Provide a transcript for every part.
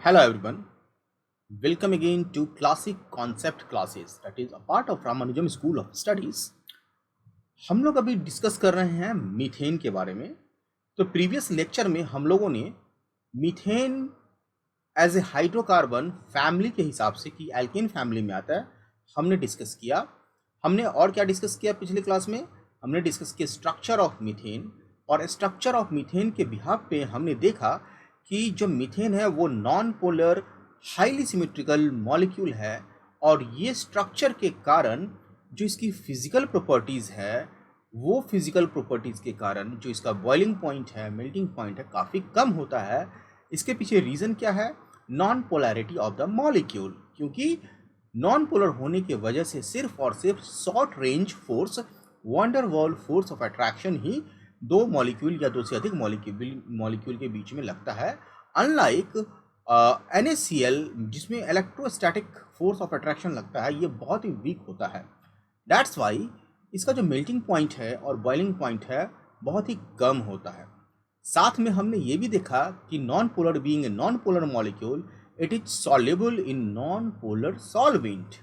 Hello everyone, welcome again to Classic Concept Classes that is a part of Ramanujam School of Studies. हम लोग अभी discuss कर रहे हैं मीथेन के बारे में। तो प्रीवियस लेक्चर में हम लोगों ने methane as a hydrocarbon family के हिसाब से कि एल्केन फैमिली में आता है हमने डिस्कस किया। हमने और क्या डिस्कस किया पिछले क्लास में? हमने डिस्कस किया स्ट्रक्चर ऑफ मीथेन, और स्ट्रक्चर ऑफ मीथेन के बिहाफ पे हमने देखा कि जो मीथेन है वो non polar highly symmetrical molecule है, और ये स्ट्रक्चर के कारण जो इसकी फिजिकल प्रॉपर्टीज़ है वो फिजिकल प्रॉपर्टीज़ के कारण जो इसका बॉइलिंग पॉइंट है, मेल्टिंग पॉइंट है, काफ़ी कम होता है। इसके पीछे रीज़न क्या है? Non polarity of the molecule, क्योंकि नॉन पोलर होने की वजह से सिर्फ और सिर्फ short range force, van der Waals force of attraction ही दो मॉलिक्यूल या दो से अधिक मॉलिक्यूल के बीच में लगता है। अनलाइक NaCl जिसमें इलेक्ट्रोस्टैटिक फोर्स ऑफ अट्रैक्शन लगता है, ये बहुत ही वीक होता है। दैट्स वाई इसका जो मेल्टिंग पॉइंट है और बॉइलिंग पॉइंट है बहुत ही कम होता है। साथ में हमने ये भी देखा कि non polar being a non polar molecule, it is soluble in non polar solvent,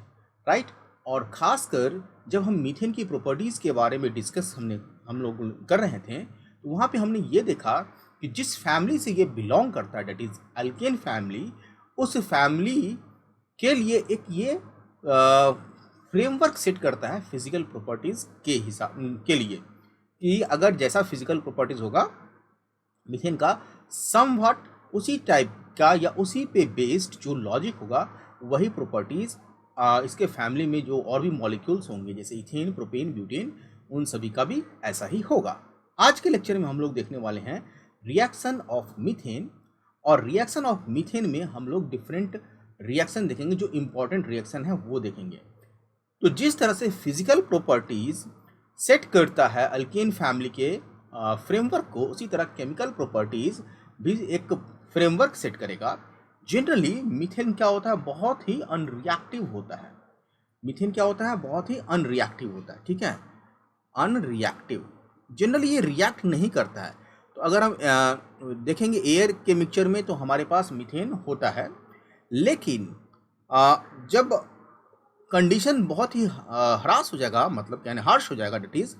right. और खासकर जब हम मीथेन की प्रॉपर्टीज़ के बारे में डिस्कस हम लोग कर रहे थे, तो वहाँ पे हमने ये देखा कि जिस फैमिली से ये बिलोंग करता है, डेट इज़ एल्केन फैमिली, उस फैमिली के लिए एक ये फ्रेमवर्क सेट करता है फिजिकल प्रॉपर्टीज़ के हिसाब के लिए, कि अगर जैसा फिजिकल प्रॉपर्टीज़ होगा मीथेन का, समव्हाट उसी टाइप का या उसी पे बेस्ड जो लॉजिक होगा वही प्रॉपर्टीज़ इसके फैमिली में जो और भी मॉलिक्यूल्स होंगे जैसे इथेन, प्रोपेन, ब्यूटेन, उन सभी का भी ऐसा ही होगा। आज के लेक्चर में हम लोग देखने वाले हैं रिएक्शन ऑफ मीथेन, और रिएक्शन ऑफ मीथेन में हम लोग डिफरेंट रिएक्शन देखेंगे। जो इम्पोर्टेंट रिएक्शन है वो देखेंगे। तो जिस तरह से फिजिकल प्रॉपर्टीज़ सेट करता है अल्केन फैमिली के फ्रेमवर्क को, उसी तरह केमिकल प्रॉपर्टीज़ भी एक फ्रेमवर्क सेट करेगा। जनरली मीथेन क्या होता है? बहुत ही अनरिएक्टिव होता है। मीथेन क्या होता है? बहुत ही अनरिएक्टिव होता है, ठीक है। अनरिएक्टिव, जनरली ये रिएक्ट नहीं करता है। तो अगर हम देखेंगे एयर के मिक्सचर में तो हमारे पास मीथेन होता है, लेकिन जब कंडीशन बहुत ही हरास हो जाएगा, मतलब यानी हार्श हो जाएगा, that is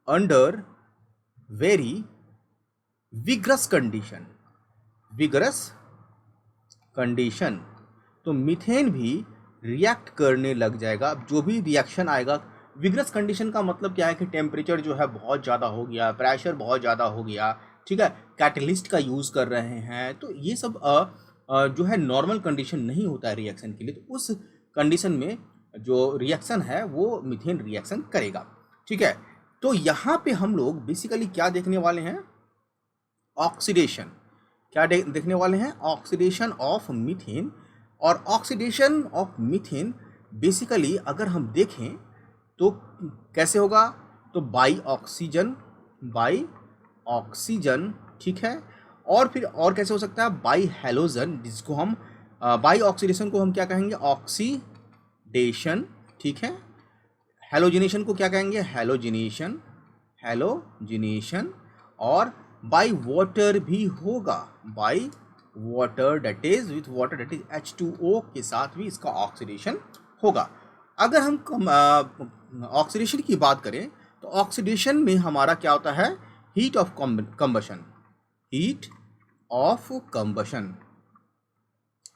under very vigorous condition, vigorous condition, तो मीथेन भी रिएक्ट करने लग जाएगा। जो भी रिएक्शन आएगा, विग्रस कंडीशन का मतलब क्या है कि टेम्परेचर जो है बहुत ज़्यादा हो गया, प्रेशर बहुत ज़्यादा हो गया, ठीक है, कैटलिस्ट का यूज़ कर रहे हैं, तो ये सब जो है नॉर्मल कंडीशन नहीं होता है रिएक्शन के लिए। तो उस कंडीशन में जो रिएक्शन है वो मीथेन रिएक्शन करेगा, ठीक है। तो यहाँ पे हम लोग बेसिकली क्या देखने वाले हैं? ऑक्सीडेशन। क्या देखने वाले हैं? Oxidation of methane. और ऑक्सीडेशन ऑफ मीथेन बेसिकली अगर हम देखें तो कैसे होगा? तो बाई ऑक्सीजन, ठीक है। और फिर और कैसे हो सकता है? बाई हैलोजन, जिसको हम बाई ऑक्सीडेशन को हम क्या कहेंगे? ऑक्सीडेशन, ठीक है। हैलोजिनेशन को क्या कहेंगे? हैलोजिनेशन। और बाई वाटर भी होगा, by water, that is with water, that is H2O के साथ भी इसका ऑक्सीडेशन होगा। अगर हम ऑक्सीडेशन की बात करें तो ऑक्सीडेशन में हमारा क्या होता है? Heat of combustion, heat of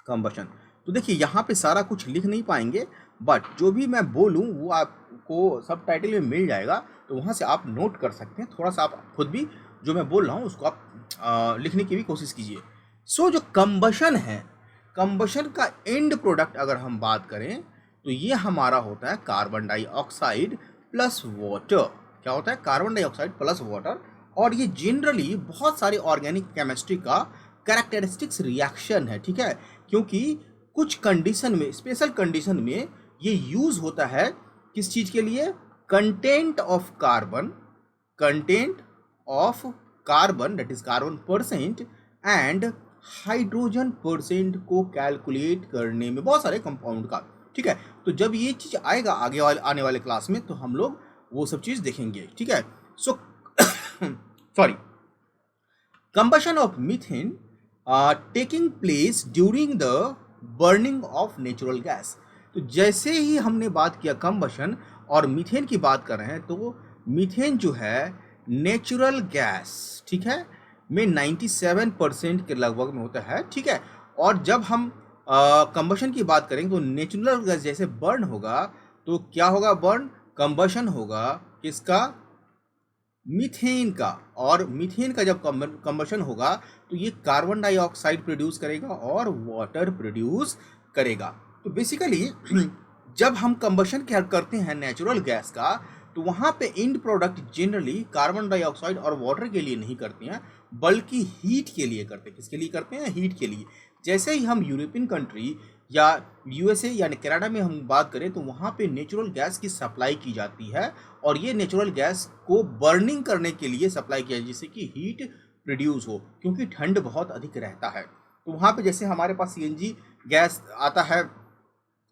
combustion. तो देखिए यहाँ पे सारा कुछ लिख नहीं पाएंगे, बट जो भी मैं बोलूँ वो आपको सब टाइटल में मिल जाएगा, तो वहाँ से आप नोट कर सकते हैं। थोड़ा सा आप खुद भी जो मैं बोल रहा हूँ उसको आप लिखने की भी कोशिश कीजिए। सो जो कंबशन है, कंबशन का एंड प्रोडक्ट अगर हम बात करें तो ये हमारा होता है कार्बन डाइऑक्साइड प्लस वाटर। क्या होता है? Carbon dioxide plus water. और ये जनरली बहुत सारे ऑर्गेनिक केमिस्ट्री का कैरेक्टरिस्टिक्स रिएक्शन है, ठीक है, क्योंकि कुछ कंडीशन में, स्पेशल कंडीशन में ये यूज होता है किस चीज के लिए? Content of carbon, that is carbon percent, and hydrogen percent को कैलकुलेट करने में, बहुत सारे कंपाउंड का, ठीक है। तो जब ये चीज आएगा आने वाले क्लास में तो हम लोग वो सब चीज देखेंगे, ठीक है। So sorry, combustion of methane taking place during the burning of natural gas. तो जैसे ही हमने बात किया कंबशन और मीथेन की बात कर रहे हैं, तो मीथेन जो है नेचुरल गैस, ठीक है, में 97% के लगभग में होता है, ठीक है। और जब हम कंबशन की बात करेंगे तो नेचुरल गैस जैसे बर्न होगा तो क्या होगा, बर्न कंबशन होगा किसका, मीथेन का। और मीथेन का जब कंबशन होगा तो ये कार्बन डाइऑक्साइड प्रोड्यूस करेगा और वाटर प्रोड्यूस करेगा। तो बेसिकली जब हम कंबशन क्या करते हैं नेचुरल गैस का, तो वहाँ पे and product generally carbon dioxide और वाटर के लिए नहीं करते हैं, बल्कि हीट के लिए करते हैं। किसके लिए करते हैं, हीट के लिए। जैसे ही हम यूरोपियन कंट्री या यूएसए यानी कनाडा में हम बात करें तो वहाँ पे नेचुरल गैस की सप्लाई की जाती है, और ये नेचुरल गैस को बर्निंग करने के लिए सप्लाई किया जाए जिससे कि हीट प्रोड्यूस हो, क्योंकि ठंड बहुत अधिक रहता है। तो वहाँ पे जैसे हमारे पास सीएनजी गैस आता है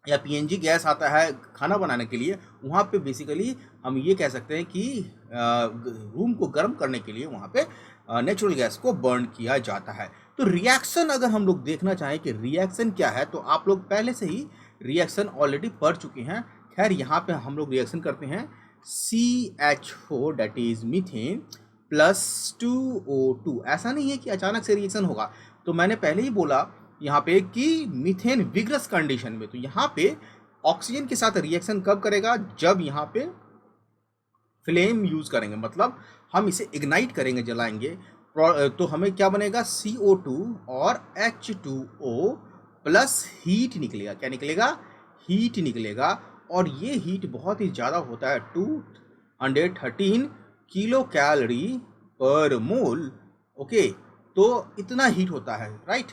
या पीएनजी गैस आता है खाना बनाने के लिए, वहाँ पे बेसिकली हम ये कह सकते हैं कि रूम को गर्म करने के लिए वहाँ पे नेचुरल गैस को बर्न किया जाता है। तो रिएक्शन अगर हम लोग देखना चाहें कि रिएक्शन क्या है, तो आप लोग पहले से ही रिएक्शन ऑलरेडी पढ़ चुके हैं। खैर यहाँ पे हम लोग रिएक्शन करते हैं CH4 that is methane plus 2O2। ऐसा नहीं है कि अचानक से रिएक्शन होगा। तो मैंने पहले ही बोला यहाँ पे कि मीथेन विग्रस कंडीशन में, तो यहाँ पे ऑक्सीजन के साथ रिएक्शन कब करेगा, जब यहाँ पे फ्लेम यूज करेंगे, मतलब हम इसे इग्नाइट करेंगे, जलाएंगे, तो हमें क्या बनेगा, CO2 और H2O प्लस हीट निकलेगा। क्या निकलेगा, हीट निकलेगा। और ये हीट बहुत ही ज़्यादा होता है, 213 किलो कैलोरी पर मोल। ओके, तो इतना हीट होता है, राइट।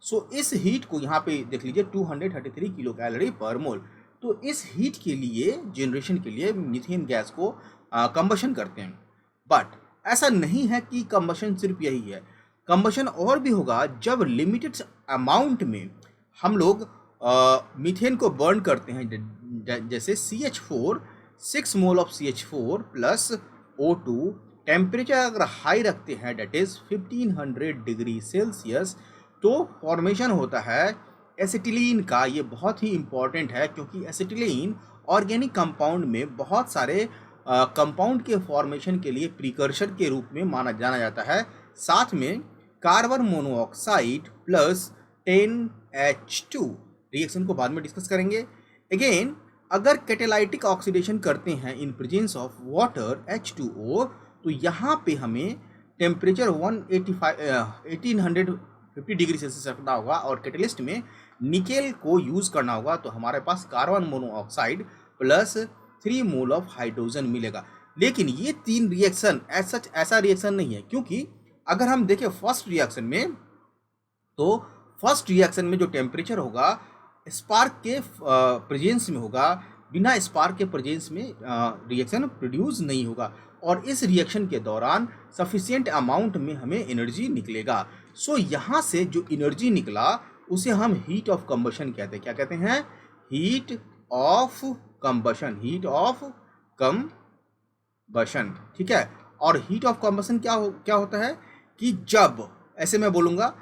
सो इस हीट को यहाँ पे देख लीजिए 233 किलो कैलोरी पर मोल। तो इस हीट के लिए, जनरेशन के लिए मीथेन गैस को कंबशन करते हैं। बट ऐसा नहीं है कि कंबशन सिर्फ यही है, कंबशन और भी होगा जब लिमिटेड अमाउंट में हम लोग मीथेन को बर्न करते हैं। जैसे CH4, 6 mole of CH4 plus O2, temperature अगर हाई रखते हैं डेट इज 1500 डिग्री सेल्सियस, तो फॉर्मेशन होता है एसिटिलीन का। ये बहुत ही इंपॉर्टेंट है क्योंकि एसिटिलीन ऑर्गेनिक कंपाउंड में बहुत सारे कंपाउंड के फॉर्मेशन के लिए प्रिकर्सर के रूप में माना जाना जाता है। साथ में carbon monoxide plus 10H2 reaction को बाद में डिस्कस करेंगे। अगेन अगर कैटालाइटिक ऑक्सीडेशन करते हैं इन प्रेजेंस ऑफ वाटर H2O, तो यहाँ पे हमें टेम्परेचर 1850 डिग्री सेल्सियस रखना होगा और कैटलिस्ट में निकेल को यूज़ करना होगा। तो हमारे पास carbon monoxide plus 3 mole of hydrogen मिलेगा। लेकिन ये तीन रिएक्शन ऐसा रिएक्शन नहीं है, क्योंकि अगर हम देखें फर्स्ट रिएक्शन में, तो फर्स्ट रिएक्शन में जो टेम्परेचर होगा स्पार्क के प्रेजेंस में होगा, बिना स्पार्क के प्रेजेंस में रिएक्शन प्रोड्यूस नहीं होगा, और इस रिएक्शन के दौरान सफिशिएंट अमाउंट में हमें एनर्जी निकलेगा। सो यहाँ से जो एनर्जी निकला उसे हम हीट ऑफ कंबशन कहते हैं। क्या कहते हैं, heat of combustion, heat of combustion, ठीक है। और हीट ऑफ कंबशन क्या होता है कि जब, ऐसे मैं बोलूँगा,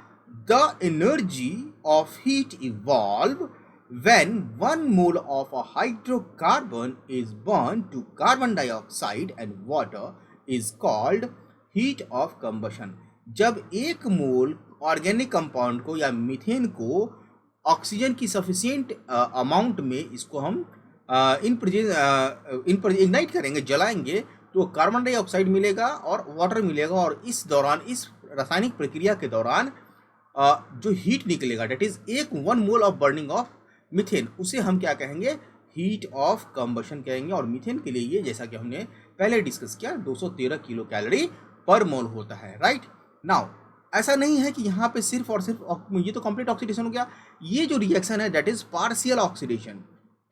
the energy of heat evolve when 1 mole of a hydrocarbon is burned to carbon dioxide and water is called heat of combustion। जब 1 मोल ऑर्गेनिक कंपाउंड को या मीथेन को ऑक्सीजन की सफिशिएंट अमाउंट में इसको हम इन पर इग्नाइट करेंगे, जलाएंगे, तो कार्बन डाइऑक्साइड मिलेगा और वाटर मिलेगा, और इस दौरान, इस रासायनिक प्रक्रिया के दौरान जो हीट निकलेगा that is 1 mole of burning of methane, उसे हम क्या कहेंगे, हीट ऑफ कंबशन कहेंगे। और मीथेन के लिए ये, जैसा कि हमने पहले डिस्कस किया, 213 किलो कैलोरी पर मोल होता है, राइट। नाउ ऐसा नहीं है कि यहाँ पे सिर्फ और सिर्फ, ये तो कंप्लीट ऑक्सीडेशन हो गया। ये जो रिएक्शन है that is partial oxidation,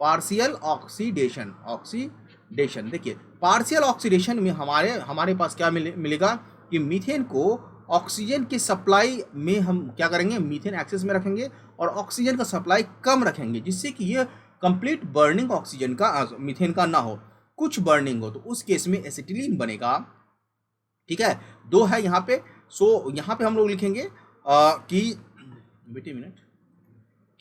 partial oxidation. देखिए पार्शियल ऑक्सीडेशन में हमारे पास क्या मिलेगा कि मीथेन को ऑक्सीजन की सप्लाई में हम क्या करेंगे, मीथेन एक्सेस में रखेंगे और ऑक्सीजन का सप्लाई कम रखेंगे, जिससे कि ये कंप्लीट बर्निंग ऑक्सीजन का, मीथेन का ना हो, कुछ बर्निंग हो। तो उस केस में एसिटिलीन बनेगा, ठीक है। 2 है यहाँ पे। सो यहाँ पे हम लोग लिखेंगे कि वेट ए मिनट,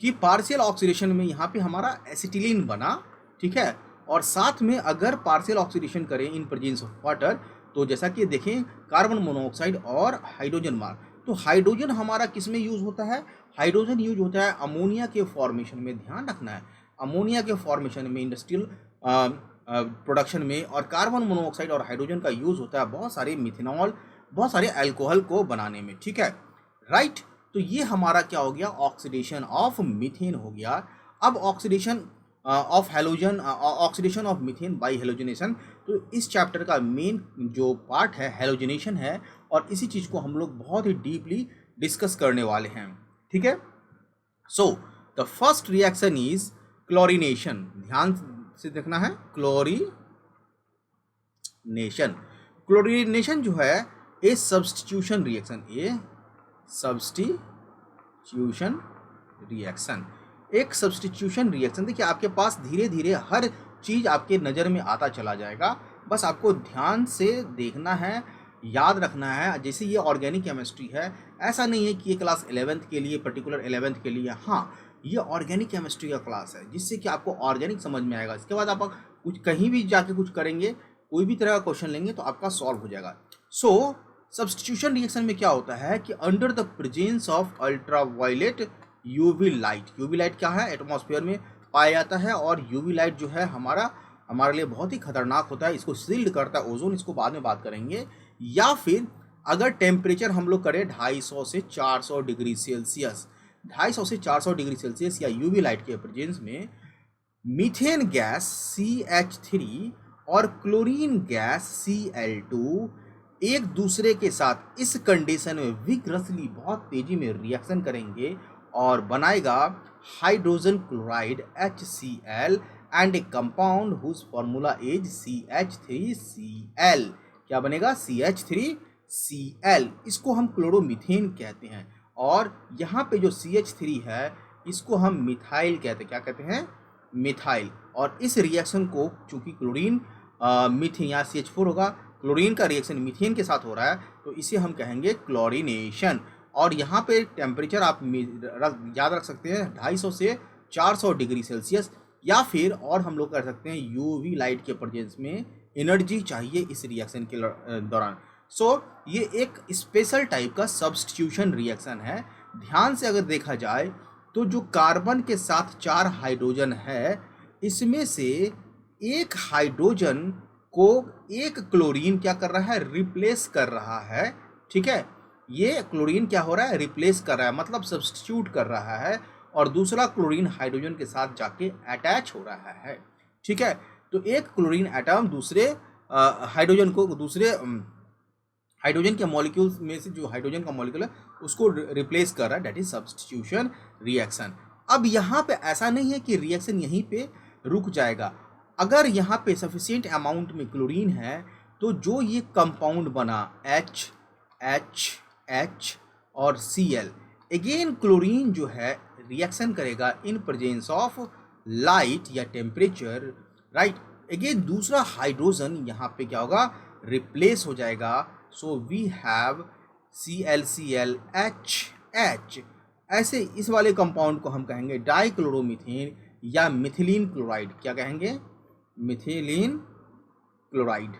कि पार्शियल ऑक्सीडेशन में यहाँ पे हमारा एसिटिलीन बना, ठीक है। और साथ में अगर पार्शियल ऑक्सीडेशन करें इन प्रेजेंस ऑफ वाटर, तो जैसा कि देखें कार्बन मोनोऑक्साइड और हाइड्रोजन मार, तो हाइड्रोजन हमारा किस में यूज होता है, हाइड्रोजन यूज होता है अमोनिया के फॉर्मेशन में, ध्यान रखना है, अमोनिया के फॉर्मेशन में, इंडस्ट्रियल प्रोडक्शन में। और कार्बन मोनोऑक्साइड और हाइड्रोजन का यूज होता है बहुत सारे मिथेनॉल, बहुत सारे अल्कोहल को बनाने में, ठीक है, राइट। तो ये हमारा क्या हो गया, ऑक्सीडेशन ऑफ मीथेन हो गया। अब oxidation of halogen, oxidation of methane by halogenation, तो इस चैप्टर का मेन जो पार्ट है हैलोजनेशन है, और इसी चीज़ को हम लोग बहुत ही डीपली डिस्कस करने वाले हैं, ठीक है। So the first reaction is chlorination, ध्यान से देखना है, क्लोरीनेशन। क्लोरीनेशन जो है ए सब्स्टिट्यूशन रिएक्शन, ए सब्स्टिट्यूशन रिएक्शन, एक सब्स्टिट्यूशन रिएक्शन। देखिए आपके पास धीरे धीरे हर चीज़ आपके नज़र में आता चला जाएगा, बस आपको ध्यान से देखना है, याद रखना है। जैसे ये ऑर्गेनिक केमिस्ट्री है, ऐसा नहीं है कि ये क्लास 11th के लिए, पर्टिकुलर 11th के लिए, हाँ ये ऑर्गेनिक केमिस्ट्री का क्लास है, जिससे कि आपको ऑर्गेनिक समझ में आएगा। इसके बाद आप कुछ कहीं भी जाके कुछ करेंगे, कोई भी तरह का क्वेश्चन लेंगे तो आपका सॉल्व हो जाएगा। सो सब्स्टिट्यूशन रिएक्शन में क्या होता है कि under the presence of ultraviolet UV light, UV light क्या है, एटमॉस्फेयर में पाया जाता है, और यूवी लाइट जो है हमारे लिए बहुत ही खतरनाक होता है, इसको शील्ड करता है ओजोन, इसको बाद में बात करेंगे। या फिर अगर टेम्परेचर हम लोग करें 250 से 400 डिग्री सेल्सियस, 250 से 400 डिग्री सेल्सियस या यूवी लाइट के प्रेजेंस में मीथेन गैस CH3 और क्लोरीन गैस Cl2 एक दूसरे के साथ इस कंडीशन में विग्रसली बहुत तेजी में रिएक्शन करेंगे और बनाएगा hydrogen chloride HCl and a compound whose formula is CH3Cl। क्या बनेगा, CH3Cl। इसको हम क्लोरोमीथेन कहते हैं, और यहाँ पे जो CH3 है इसको हम मिथाइल कहते हैं। क्या कहते हैं, मिथाइल। और इस रिएक्शन को चूंकि क्लोरीन मीथेन, यहाँ CH4 होगा, क्लोरीन का रिएक्शन मीथेन के साथ हो रहा है, तो इसे हम कहेंगे क्लोरीनेशन। और यहाँ पे टेम्परेचर आप याद रख सकते हैं 250 से 400 डिग्री सेल्सियस, या फिर और हम लोग कर सकते हैं यूवी लाइट के प्रेजेंस में एनर्जी चाहिए इस रिएक्शन के दौरान। सो ये एक स्पेशल टाइप का सब्स्टिट्यूशन रिएक्शन है। ध्यान से अगर देखा जाए तो जो कार्बन के साथ 4 हाइड्रोजन है, इसमें से एक हाइड्रोजन को एक क्लोरीन क्या कर रहा है, रिप्लेस कर रहा है, ठीक है। ये क्लोरीन क्या हो रहा है, रिप्लेस कर रहा है, मतलब सब्स्टिट्यूट कर रहा है, और दूसरा क्लोरीन हाइड्रोजन के साथ जाके अटैच हो रहा है, ठीक है। तो एक क्लोरीन एटम दूसरे हाइड्रोजन को, दूसरे हाइड्रोजन के मॉलिक्यूल्स में से जो हाइड्रोजन का मॉलिक्यूल है उसको रिप्लेस कर रहा है, दैट इज सब्स्टिट्यूशन रिएक्शन। अब यहाँ पे ऐसा नहीं है कि रिएक्शन यहीं पे रुक जाएगा। अगर यहाँ पे सफिशिएंट अमाउंट में क्लोरीन है, तो जो ये कंपाउंड बना H और Cl, अगेन क्लोरीन जो है रिएक्शन करेगा इन प्रेजेंस ऑफ लाइट या टेम्परेचर, राइट। अगेन दूसरा हाइड्रोजन यहाँ पे क्या होगा, रिप्लेस हो जाएगा। So we have ClClH। ऐसे इस वाले कंपाउंड को हम कहेंगे डाइक्लोरोमीथेन या मिथिलीन क्लोराइड। क्या कहेंगे, मिथिलीन क्लोराइड।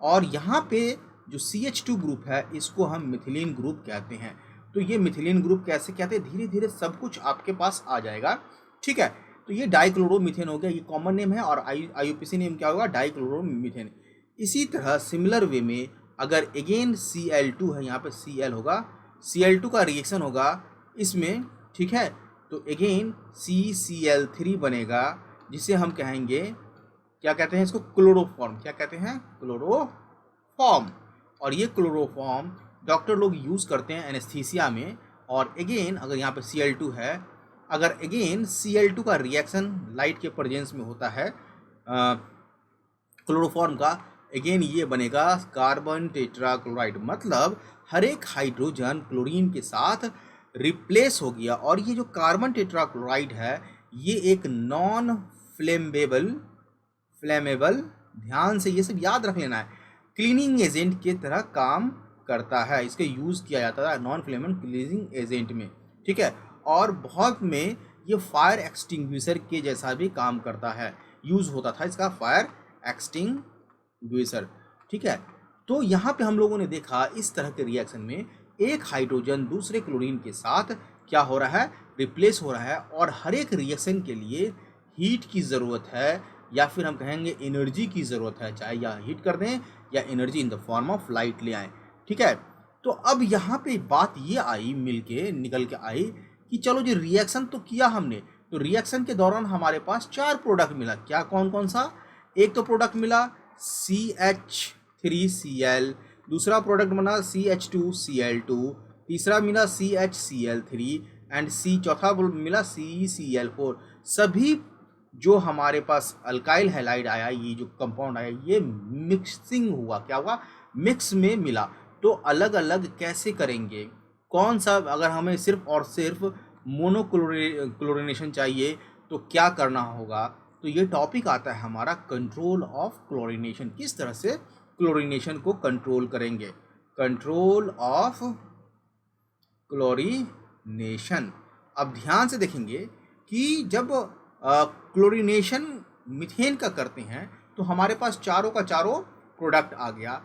और यहाँ पे जो CH2 ग्रुप है इसको हम मिथिलीन ग्रुप कहते हैं। तो ये मिथिलीन ग्रुप कैसे कहते हैं, धीरे धीरे सब कुछ आपके पास आ जाएगा, ठीक है। तो ये डाइक्लोरोमीथेन हो गया, ये कॉमन नेम है, और IUPAC नेम क्या होगा, डाइक्लोरोमीथेन। इसी तरह सिमिलर वे में अगर अगेन Cl2 है, यहाँ पे Cl होगा, Cl2 का रिएक्शन होगा इसमें, ठीक है। तो अगेन CCl3 बनेगा, जिसे हम कहेंगे, क्या कहते हैं इसको, क्लोरोफॉर्म। क्या कहते हैं, क्लोरोफॉर्म। और ये क्लोरोफॉर्म डॉक्टर लोग यूज़ करते हैं एनेस्थीसिया में। और अगेन अगर यहाँ पे Cl2 है, अगर अगेन Cl2 का रिएक्शन लाइट के प्रेजेंस में होता है क्लोरोफॉर्म का, अगेन ये बनेगा कार्बन टेट्राक्लोराइड, मतलब हर एक हाइड्रोजन क्लोरीन के साथ रिप्लेस हो गया। और ये जो कार्बन टेट्राक्लोराइड है ये एक नॉन फ्लेमेबल, ध्यान से ये सब याद रख लेना है, क्लीनिंग एजेंट के तरह काम करता है, इसके यूज़ किया जाता है नॉन फ्लेमेबल क्लीजिंग एजेंट में, ठीक है। और बहुत में ये फायर एक्सटिंग्विशर के जैसा भी काम करता है, यूज़ होता था इसका फायर एक्सटिंग्विशर, ठीक है। तो यहाँ पे हम लोगों ने देखा इस तरह के रिएक्शन में एक हाइड्रोजन दूसरे क्लोरीन के साथ क्या हो रहा है, रिप्लेस हो रहा है। और हर एक रिएक्शन के लिए हीट की ज़रूरत है, या फिर हम कहेंगे एनर्जी की ज़रूरत है, चाहे या हीट कर दें या energy in the form of light ले आएँ, ठीक है। तो अब यहाँ पे बात ये आई, निकल के आई कि चलो जी रिएक्शन तो किया हमने, तो रिएक्शन के दौरान हमारे पास 4 प्रोडक्ट मिला। क्या, कौन कौन सा? एक तो प्रोडक्ट मिला CH3Cl, दूसरा प्रोडक्ट बना CH2Cl2, तीसरा मिला CHCl3 एंड चौथा मिला CeCl4। सभी जो हमारे पास अल्काइल हैलाइड आया, ये जो कंपाउंड आया, ये मिक्सिंग हुआ, क्या हुआ, मिक्स में मिला। तो अलग अलग कैसे करेंगे, कौन सा, अगर हमें सिर्फ और सिर्फ मोनोक्लोरिनेशन चाहिए तो क्या करना होगा। तो ये टॉपिक आता है हमारा कंट्रोल ऑफ क्लोरिनेशन, किस तरह से क्लोरिनेशन को कंट्रोल करेंगे, कंट्रोल ऑफ क्लोरिनेशन। अब ध्यान से देखेंगे कि जब क्लोरिनेशन मीथेन का करते हैं तो हमारे पास चारों का चारों प्रोडक्ट आ गया।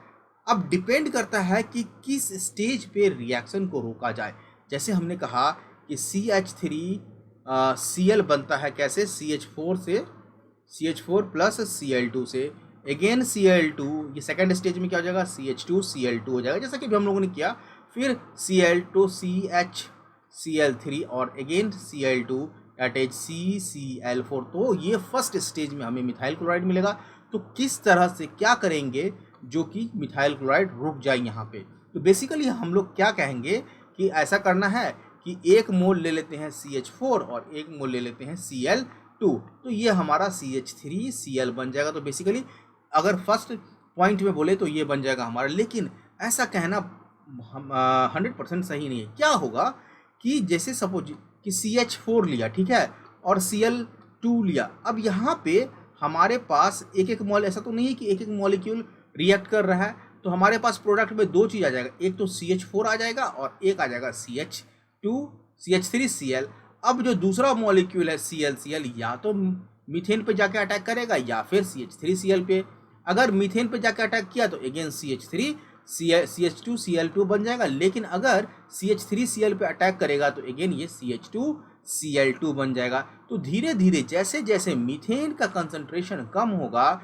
अब डिपेंड करता है कि किस स्टेज पे रिएक्शन को रोका जाए। जैसे हमने कहा कि CH3Cl बनता है कैसे, CH4 से, CH4 प्लस Cl2 से, अगेन Cl2, ये सेकेंड स्टेज में क्या हो जाएगा, CH2Cl2 हो जाएगा, जैसा कि हम लोगों ने किया। फिर Cl2 CHCl3 और again Cl2 that is CCl4। तो ये फर्स्ट स्टेज में हमें मिथाइल क्लोराइड मिलेगा। तो किस तरह से क्या करेंगे जो कि मिथाइल क्लोराइड रुक जाए यहाँ पे। तो बेसिकली हम लोग क्या कहेंगे कि ऐसा करना है कि एक मोल ले लेते हैं CH4 और एक मोल ले लेते हैं Cl2, तो ये हमारा CH3Cl बन जाएगा। तो बेसिकली अगर फर्स्ट पॉइंट में बोले तो ये बन जाएगा हमारा, लेकिन ऐसा कहना 100% सही नहीं है। क्या होगा कि जैसे सपोज कि CH4 लिया, ठीक है, और Cl2 लिया। अब यहाँ पे हमारे पास एक एक मॉल, ऐसा तो नहीं है कि एक एक मॉलिक्यूल रिएक्ट कर रहा है, तो हमारे पास प्रोडक्ट में दो चीज़ आ जाएगा, एक तो CH4 आ जाएगा और एक आ जाएगा CH3Cl। अब जो दूसरा मॉलिक्यूल है Cl या तो मीथेन पे जाके अटैक करेगा या फिर CH3Cl पे। अगर मीथेन पे जाके अटैक किया तो अगेन CH2Cl2 बन जाएगा, लेकिन अगर CH3Cl पे अटैक करेगा तो अगेन ये CH2Cl2 बन जाएगा। तो धीरे धीरे जैसे जैसे मीथेन का कंसंट्रेशन कम होगा,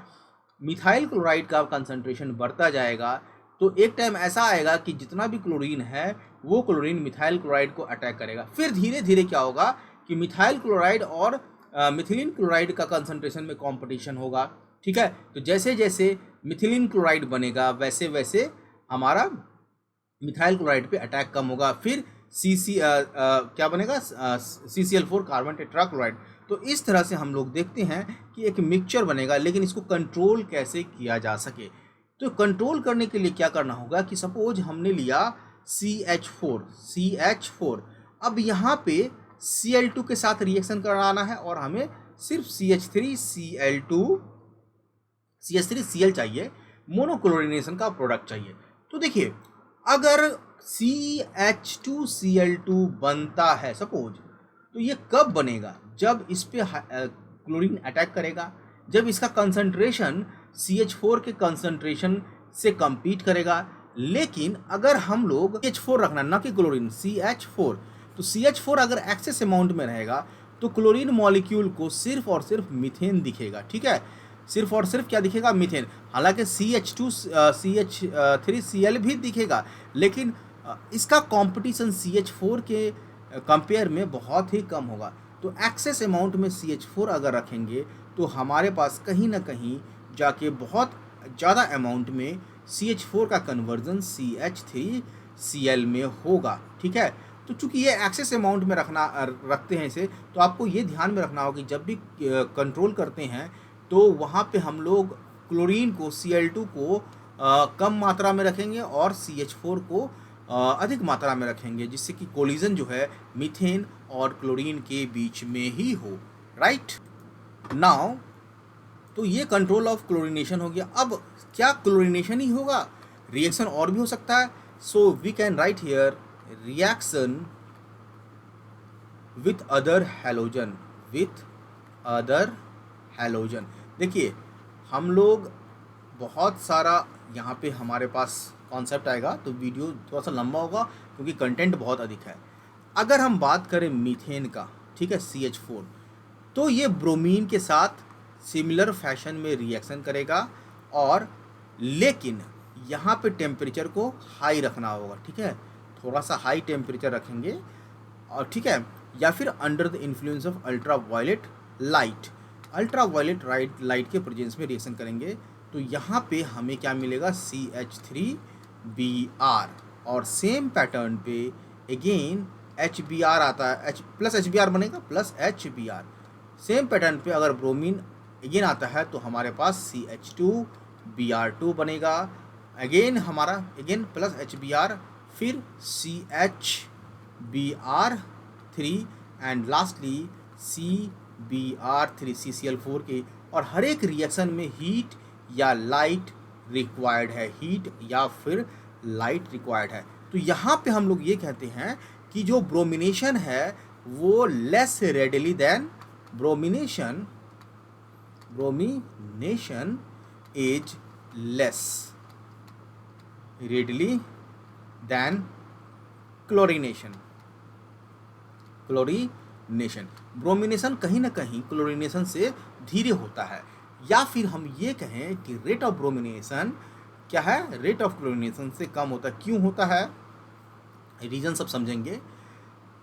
मिथाइल क्लोराइड का कंसंट्रेशन बढ़ता जाएगा। तो एक टाइम ऐसा आएगा कि जितना भी क्लोरीन है वो क्लोरीन मिथाइल क्लोराइड को अटैक करेगा। फिर धीरे धीरे क्या होगा कि मिथाइल क्लोराइड और मिथिलीन क्लोराइड का कंसंट्रेशन में कंपटीशन होगा, ठीक है। तो जैसे जैसे मिथिलीन क्लोराइड बनेगा वैसे वैसे हमारा मिथाइल क्लोराइड पे अटैक कम होगा। फिर क्या बनेगा, CCl4 कार्बन टेट्राक्लोराइड। तो इस तरह से हम लोग देखते हैं कि एक मिक्सचर बनेगा, लेकिन इसको कंट्रोल कैसे किया जा सके। तो कंट्रोल करने के लिए क्या करना होगा कि सपोज हमने लिया CH4, अब यहाँ पे Cl2 के साथ रिएक्शन कराना है और हमें सिर्फ CH3Cl चाहिए, मोनोक्लोरिनेशन का प्रोडक्ट चाहिए। तो देखिए अगर CH2Cl2 बनता है सपोज, तो ये कब बनेगा, जब इस पे क्लोरीन अटैक करेगा, जब इसका कंसंट्रेशन CH4 के कंसंट्रेशन से compete करेगा। लेकिन अगर हम लोग CH4 रखना, ना कि क्लोरीन, CH4, तो CH4 अगर एक्सेस अमाउंट में रहेगा तो क्लोरीन मॉलिक्यूल को सिर्फ और सिर्फ मीथेन दिखेगा, ठीक है, सिर्फ और सिर्फ क्या दिखेगा, मीथेन। हालांकि CH3Cl भी दिखेगा, लेकिन इसका कंपटीशन CH4 के कंपेयर में बहुत ही कम होगा। तो एक्सेस अमाउंट में CH4 अगर रखेंगे तो हमारे पास कहीं ना कहीं जाके बहुत ज़्यादा अमाउंट में CH4 का कन्वर्जन CH3Cl में होगा, ठीक है। तो चूंकि ये एक्सेस अमाउंट में रखते हैं इसे, तो आपको ये ध्यान में रखना होगा कि जब भी कंट्रोल करते हैं तो वहाँ पे हम लोग क्लोरीन को, Cl2 को कम मात्रा में रखेंगे और CH4 को अधिक मात्रा में रखेंगे, जिससे कि कोलिजन जो है मीथेन और क्लोरीन के बीच में ही हो, राइट। नाउ तो ये कंट्रोल ऑफ क्लोरिनेशन हो गया। अब क्या क्लोरिनेशन ही होगा, रिएक्शन और भी हो सकता है। So we can write here reaction with other halogen, with other halogen. देखिए हम लोग बहुत सारा यहाँ पे हमारे पास कॉन्सेप्ट आएगा, तो वीडियो थोड़ा सा लंबा होगा क्योंकि कंटेंट बहुत अधिक है। अगर हम बात करें मीथेन का, ठीक है, CH4, तो ये ब्रोमीन के साथ सिमिलर फैशन में रिएक्शन करेगा, और लेकिन यहाँ पे टेम्परेचर को हाई रखना होगा, ठीक है, थोड़ा सा हाई टेम्परेचर रखेंगे, और ठीक है, या फिर under the influence of ultra violet light, ultra violet light के प्रेजेंस में रिएक्शन करेंगे। तो यहाँ पे हमें क्या मिलेगा, CH3Br, और सेम पैटर्न पे अगेन HBr आता है, H प्लस HBr बनेगा, प्लस HBr। सेम पैटर्न पे अगर ब्रोमीन अगेन आता है तो हमारे पास CH2Br2 बनेगा, अगेन हमारा अगेन प्लस HBr, फिर CHBr3, and lastly CBr3 CCl4 के। और हर एक रिएक्शन में हीट या लाइट रिक्वायर्ड है, हीट या फिर लाइट रिक्वायर्ड है। तो यहाँ पे हम लोग ये कहते हैं कि जो ब्रोमिनेशन है वो less readily than bromination is less readily than chlorination. Bromination कहीं ना कहीं क्लोरीनेशन से धीरे होता है, या फिर हम ये कहें कि रेट ऑफ ब्रोमिनेशन क्या है, रेट ऑफ क्लोरीनेशन से कम होता है। क्यों होता है, रीजन सब समझेंगे।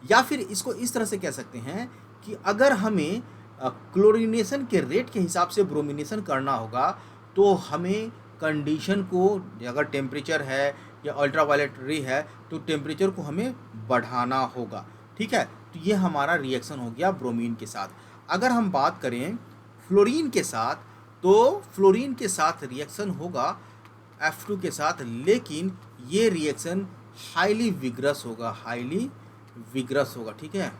या फिर इसको इस तरह से कह सकते हैं कि अगर हमें क्लोरीनेशन के रेट के हिसाब से ब्रोमिनेशन करना होगा तो हमें कंडीशन को, अगर टेम्परेचर है या अल्ट्रावायलेट रे है तो टेम्परेचर को हमें बढ़ाना होगा, ठीक है। तो ये हमारा रिएक्शन हो गया ब्रोमीन के साथ। अगर हम बात करें फ्लोरीन के साथ, तो फ्लोरीन के साथ रिएक्शन होगा F2 के साथ, लेकिन ये रिएक्शन हाईली विग्रस होगा, ठीक है,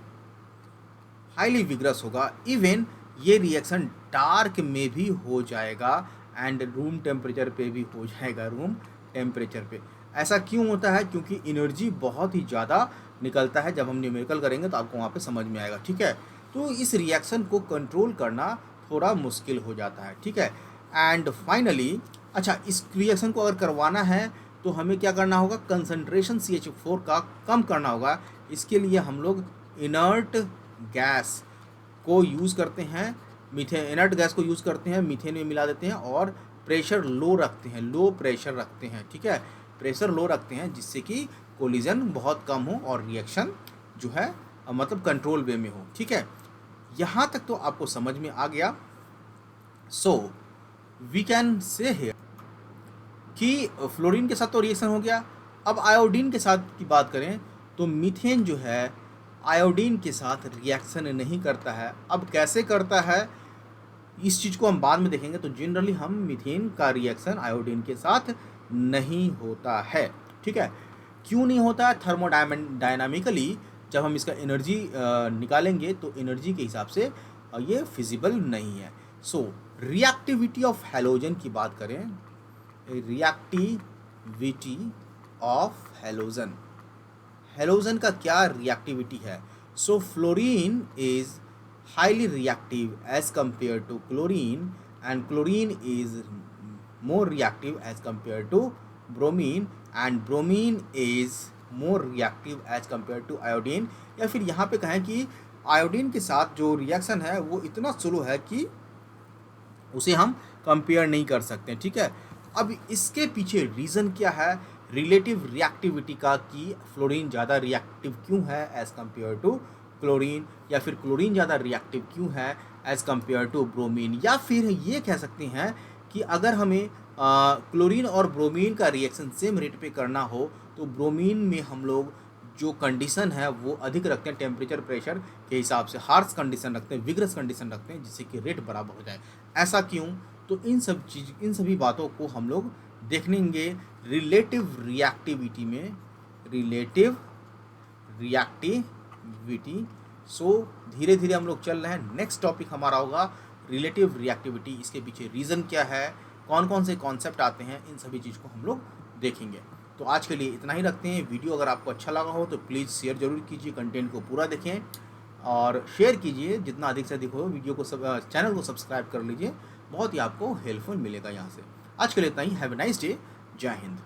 हाईली विग्रस होगा। इवन ये रिएक्शन डार्क में भी हो जाएगा एंड रूम टेम्परेचर पे भी हो जाएगा, रूम टेम्परेचर पे। ऐसा क्यों होता है, क्योंकि एनर्जी बहुत ही ज़्यादा निकलता है। जब हम न्यूमेरिकल करेंगे तो आपको वहाँ पे समझ में आएगा, ठीक है। तो इस रिएक्शन को कंट्रोल करना थोड़ा मुश्किल हो जाता है, ठीक है। एंड फाइनली, अच्छा, इस रिएक्शन को अगर करवाना है तो हमें क्या करना होगा, कंसंट्रेशन CH4 का कम करना होगा। इसके लिए हम लोग इनर्ट गैस को यूज़ करते हैं, इनर्ट गैस को यूज़ करते हैं, मीथेन में मिला देते हैं, और प्रेशर लो रखते हैं, लो प्रेशर रखते हैं, ठीक है, प्रेशर लो रखते हैं, जिससे कि कोलिजन बहुत कम हो और रिएक्शन जो है मतलब कंट्रोल वे में हो, ठीक है। यहाँ तक तो आपको समझ में आ गया। So we can say here कि फ्लोरीन के साथ तो रिएक्शन हो गया। अब आयोडीन के साथ की बात करें तो मीथेन जो है आयोडीन के साथ रिएक्शन नहीं करता है। अब कैसे करता है इस चीज़ को हम बाद में देखेंगे। तो जनरली हम मीथेन का रिएक्शन आयोडीन के साथ नहीं होता है, ठीक है। क्यों नहीं होता है, थर्मोडायनामिकली जब हम इसका एनर्जी निकालेंगे तो एनर्जी के हिसाब से ये फिजिबल नहीं है। सो रिएक्टिविटी ऑफ हैलोजन की बात करें, रिएक्टिविटी ऑफ हैलोजन, हैलोजन का क्या रिएक्टिविटी है। So fluorine is highly reactive as compared to chlorine, and chlorine is more reactive as compared to bromine, and bromine is more reactive as compared to iodine। या फिर यहाँ पे कहें कि iodine के साथ जो रिएक्शन है वो इतना स्लो है कि उसे हम कंपेयर नहीं कर सकते, ठीक है। अब इसके पीछे रीज़न क्या है, रिलेटिव रिएक्टिविटी का, कि फ्लोरीन ज़्यादा रिएक्टिव क्यों है एज़ कंपेयर टू क्लोरीन, या फिर क्लोरीन ज़्यादा रिएक्टिव क्यों है एज़ कंपेयर टू ब्रोमीन। या फिर ये कह सकते हैं कि अगर हमें क्लोरीन और ब्रोमीन का रिएक्शन सेम रेट पे करना हो तो ब्रोमीन में हम लोग जो कंडीशन है वो अधिक रखते हैं, टेम्परेचर प्रेशर के हिसाब से हार्श कंडीशन रखते हैं, विग्रस कंडीशन रखते हैं, जिससे कि रेट बराबर हो जाए। ऐसा क्यों, तो इन सभी बातों को हम लोग देखेंगे रिलेटिव रिएक्टिविटी में, रिलेटिव रिएक्टिविटी। सो धीरे धीरे हम लोग चल रहे हैं। नेक्स्ट टॉपिक हमारा होगा रिलेटिव रिएक्टिविटी, इसके पीछे रीज़न क्या है, कौन कौन से कॉन्सेप्ट आते हैं, इन सभी चीज़ को हम लोग देखेंगे। तो आज के लिए इतना ही रखते हैं। वीडियो अगर आपको अच्छा लगा हो तो प्लीज़ शेयर ज़रूर कीजिए, कंटेंट को पूरा देखें और शेयर कीजिए जितना अधिक से अधिक हो। वीडियो को चैनल को सब्सक्राइब कर लीजिए, बहुत ही आपको हेल्पफुल मिलेगा यहाँ से। आज के लिए इतना ही। Have a nice day. जय हिंद।